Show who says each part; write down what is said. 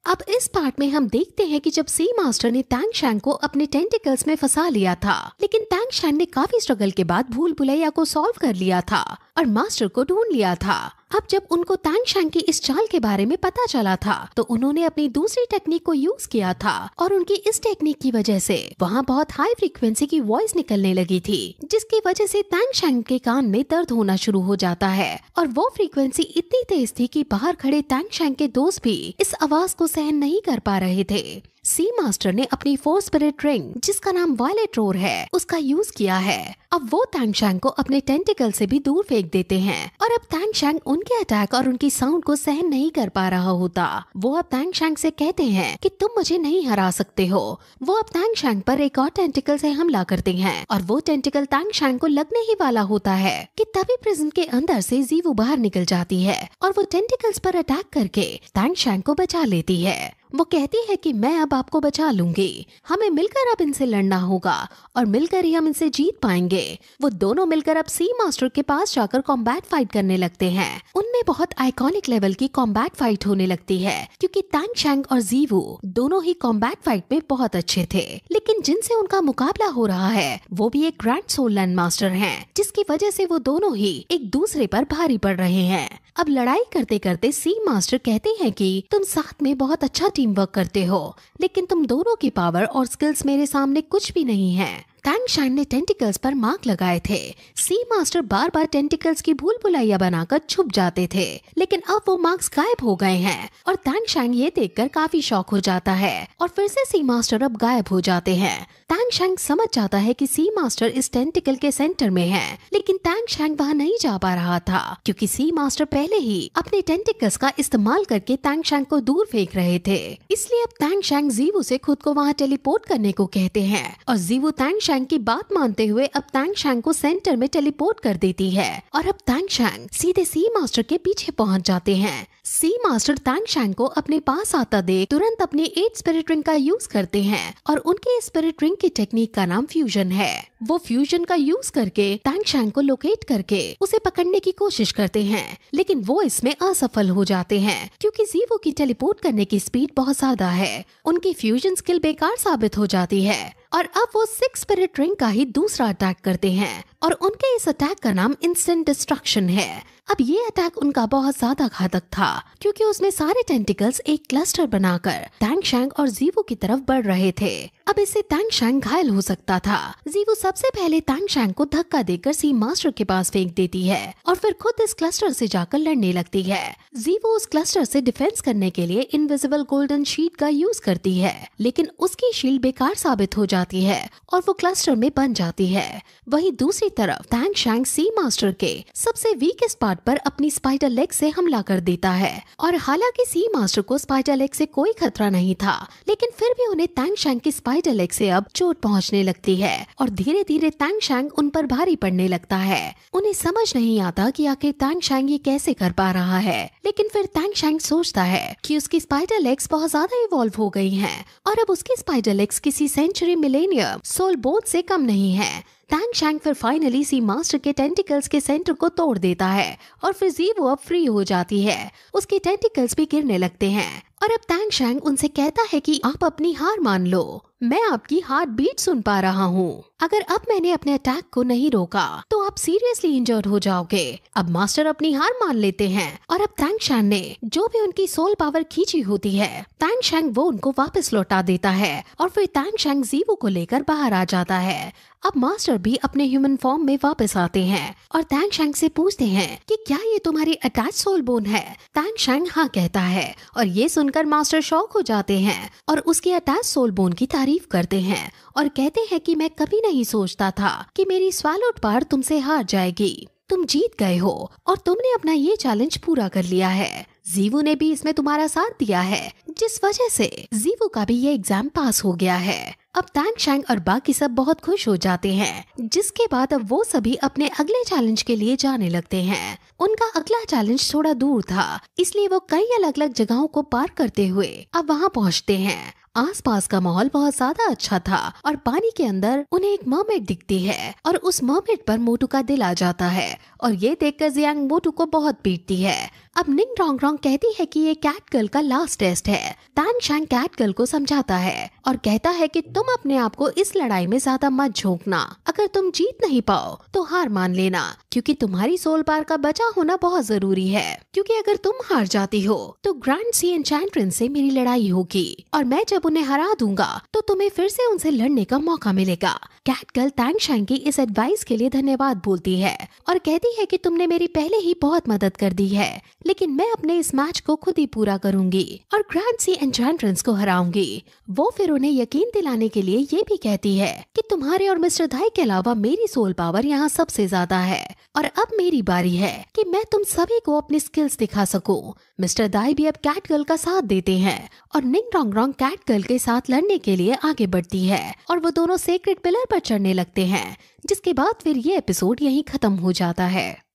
Speaker 1: अब इस पार्ट में हम देखते हैं कि जब सी मास्टर ने टैंग शैंग को अपने टेंटिकल्स में फंसा लिया था, लेकिन टैंग शैंग ने काफी स्ट्रगल के बाद भूल भुलैया को सॉल्व कर लिया था और मास्टर को ढूंढ लिया था। अब जब उनको टैंग शैंग की इस चाल के बारे में पता चला था तो उन्होंने अपनी दूसरी टेक्निक को यूज किया था और उनकी इस टेक्निक की वजह से वहाँ बहुत हाई फ्रीक्वेंसी की वॉइस निकलने लगी थी, जिसकी वजह से टैंग शैंग के कान में दर्द होना शुरू हो जाता है और वो फ्रीक्वेंसी इतनी तेज थी कि बाहर खड़े टैंग शैंग के दोस्त भी इस आवाज को सहन नहीं कर पा रहे थे। सी मास्टर ने अपनी 4 स्पिरिट रिंग, जिसका नाम वायलेट रोर है, उसका यूज किया है। अब वो टैंग शैंग को अपने टेंटिकल से भी दूर फेंक देते हैं और अब टैंग शैंग उनके अटैक और उनकी साउंड को सहन नहीं कर पा रहा होता। वो अब टैंग शैंग से कहते हैं कि तुम मुझे नहीं हरा सकते हो। वो अब टैंग शैंग पर एक और टेंटिकल से हमला करते हैं और वो टेंटिकल टैंग शैंग को लगने ही वाला होता है कि तभी प्रिजन के अंदर से जीवू बाहर निकल जाती है और वो टेंटिकल्स पर अटैक करके टैंग शैंग को बचा लेती है। वो कहती है कि मैं अब आपको बचा लूंगी, हमें मिलकर अब इनसे लड़ना होगा और मिलकर ही हम इनसे जीत पाएंगे। वो दोनों मिलकर अब सी मास्टर के पास जाकर कॉम्बैट फाइट करने लगते हैं। उनमें बहुत आइकॉनिक लेवल की कॉम्बैट फाइट होने लगती है क्योंकि टैंग शैंग और जीवू दोनों ही कॉम्बैट फाइट में बहुत अच्छे थे, लेकिन जिनसे उनका मुकाबला हो रहा है वो भी एक ग्रैंड सोल लैंड मास्टर हैं, जिसकी वजह से वो दोनों ही एक दूसरे पर भारी पड़ रहे हैं। अब लड़ाई करते करते सी मास्टर कहते हैं कि तुम साथ में बहुत अच्छा टीम वर्क करते हो, लेकिन तुम दोनों की पावर और स्किल्स मेरे सामने कुछ भी नहीं है। टैंग शैंग ने टेंटिकल्स पर मार्क लगाए थे। सी मास्टर बार बार टेंटिकल्स की भूल भुलैया बनाकर छुप जाते थे, लेकिन अब वो मार्क्स गायब हो गए हैं और टैंग शैंग ये देखकर काफी शॉक हो जाता है और फिर से सी मास्टर अब गायब हो जाते हैं। टैंग शैंग समझ जाता है कि सी मास्टर इस टेंटिकल के सेंटर में है, लेकिन टैंग शैंग वहाँ नहीं जा पा रहा था क्योंकि सी मास्टर पहले ही अपने टेंटिकल्स का इस्तेमाल करके टैंग शैंग को दूर फेंक रहे थे। इसलिए अब टैंग शैंग जीवू से खुद को वहाँ टेलीपोर्ट करने को कहते हैं और जीवू टैंग शैंग की बात मानते हुए अब टैंग शैंग को सेंटर में टेलीपोर्ट कर देती है और अब टैंग शैंग सीधे सी मास्टर के पीछे पहुंच जाते हैं। सी मास्टर टैंग शैंग को अपने पास आता देख तुरंत अपनी 8 स्पिरिट रिंग का यूज करते हैं और उनके स्पिरिट रिंग की टेक्निक का नाम फ्यूजन है। वो फ्यूजन का यूज करके टैंग शैंग को लोकेट करके उसे पकड़ने की कोशिश करते हैं, लेकिन वो इसमें असफल हो जाते हैं क्योंकि जीवो की टेलीपोर्ट करने की स्पीड बहुत ज्यादा है। उनकी फ्यूजन स्किल बेकार साबित हो जाती है और अब वो 6 स्पिरिट रिंग का ही दूसरा अटैक करते हैं और उनके इस अटैक का नाम इंस्टेंट डिस्ट्रक्शन है। अब ये अटैक उनका बहुत ज्यादा घातक था क्योंकि उसमें सारे टेंटिकल्स एक क्लस्टर बनाकर टैंग शैंग और जीवू की तरफ बढ़ रहे थे। अब इससे टैंग शैंग घायल हो सकता था। जीवू सबसे पहले टैंग शैंग को धक्का देकर सी मास्टर के पास फेंक देती है और फिर खुद इस क्लस्टर से जाकर लड़ने लगती है। जीवू उस क्लस्टर से डिफेंस करने के लिए इनविजिबल गोल्डन शीट का यूज करती है, लेकिन उसकी शील्ड बेकार साबित हो जाती है और वो क्लस्टर में बन जाती है। वहीं दूसरी तरफ टैंग शैंग सी मास्टर के सबसे वीकेस्ट पार्ट पर अपनी स्पाइडर लेग से हमला कर देता है और हालांकि सी मास्टर को स्पाइडर लेग से कोई खतरा नहीं था, लेकिन फिर भी उन्हें टैंग शैंग की स्पाइडर लेग से अब चोट पहुंचने लगती है और धीरे धीरे टैंग शैंग उन पर भारी पड़ने लगता है। उन्हें समझ नहीं आता कि आखिर टैंग शैंग ये कैसे कर पा रहा है, लेकिन फिर टैंग शैंग सोचता है कि उसकी स्पाइडर लेग्स बहुत ज्यादा इवॉल्व हो गई हैं और अब उसकी स्पाइडर लेग्स किसी सेंचुरी मिलेनियम सोल बोन से कम नहीं है। टैंग शैंग फिर फाइनली सी मास्टर के टेंटिकल्स के सेंटर को तोड़ देता है और फिर जीवू अब फ्री हो जाती है। उसके टेंटिकल्स भी गिरने लगते हैं और अब टैंग शैंग उनसे कहता है कि आप अपनी हार मान लो, मैं आपकी हार्ट बीट सुन पा रहा हूँ। अगर अब मैंने अपने अटैक को नहीं रोका तो आप सीरियसली इंजर्ड हो जाओगे। अब मास्टर अपनी हार मान लेते हैं और अब टैंग शैंग ने जो भी उनकी सोल पावर खींची होती है, टैंग शैंग वो उनको वापस लौटा देता है और फिर टैंग शैंग जीवू को लेकर बाहर आ जाता है। अब मास्टर भी अपने ह्यूमन फॉर्म में वापस आते हैं और टैंग शैंग से पूछते हैं कि क्या ये तुम्हारी अटैच सोल बोन है। टैंग शैंग हाँ कहता है और ये सुनकर मास्टर शॉक हो जाते हैं और उसकी अटैच सोल बोन की तारीफ करते हैं और कहते हैं कि मैं कभी नहीं सोचता था कि मेरी स्वैलोड पावर तुमसे हार जाएगी। तुम जीत गए हो और तुमने अपना ये चैलेंज पूरा कर लिया है। जीवू ने भी इसमें तुम्हारा साथ दिया है, जिस वजह से जीवू का भी ये एग्जाम पास हो गया है। अब टैंग शैंग और बाकी सब बहुत खुश हो जाते हैं, जिसके बाद अब वो सभी अपने अगले चैलेंज के लिए जाने लगते हैं। उनका अगला चैलेंज थोड़ा दूर था, इसलिए वो कई अलग अलग जगहों को पार करते हुए अब वहाँ पहुँचते हैं आसपास का माहौल बहुत ज्यादा अच्छा था और पानी के अंदर उन्हें एक मरमेड दिखती है और उस मरमेड पर मोटू का दिल आ जाता है और ये देखकर जियांग मोटू को बहुत पीटती है। अब निंग रोंग रोंग कहती है कि ये कैट गर्ल का लास्ट टेस्ट है। तांग शैंग कैट गर्ल को समझाता है और कहता है कि तुम अपने आप को इस लड़ाई में ज्यादा मत झोंकना। अगर तुम जीत नहीं पाओ तो हार मान लेना, क्योंकि तुम्हारी सोल पार का बचा होना बहुत जरूरी है। क्योंकि अगर तुम हार जाती हो तो ग्रैंड सी एन्चेंट्रेंस से मेरी लड़ाई होगी और मैं जब उन्हें हरा दूंगा तो तुम्हें फिर से उनसे लड़ने का मौका मिलेगा। कैट गर्ल तांग शैंग की इस एडवाइस के लिए धन्यवाद बोलती है और कहती है कि तुमने मेरी पहले ही बहुत मदद कर दी है, लेकिन मैं अपने इस मैच को खुद ही पूरा करूंगी और ग्रैंड सी एन्चेंट्रेंस को हराऊंगी। वो फिर उन्हें यकीन दिलाने के लिए ये भी कहती है कि तुम्हारे और मिस्टर दाई के अलावा मेरी सोल पावर यहाँ सबसे ज्यादा है और अब मेरी बारी है कि मैं तुम सभी को अपनी स्किल्स दिखा सकूं। मिस्टर दाई भी अब कैट गर्ल का साथ देते हैं और निंग रोंग रोंग कैट गर्ल के साथ लड़ने के लिए आगे बढ़ती है और वो दोनों सेक्रेट पिलर पर चढ़ने लगते हैं, जिसके बाद फिर ये एपिसोड यहीं खत्म हो जाता है।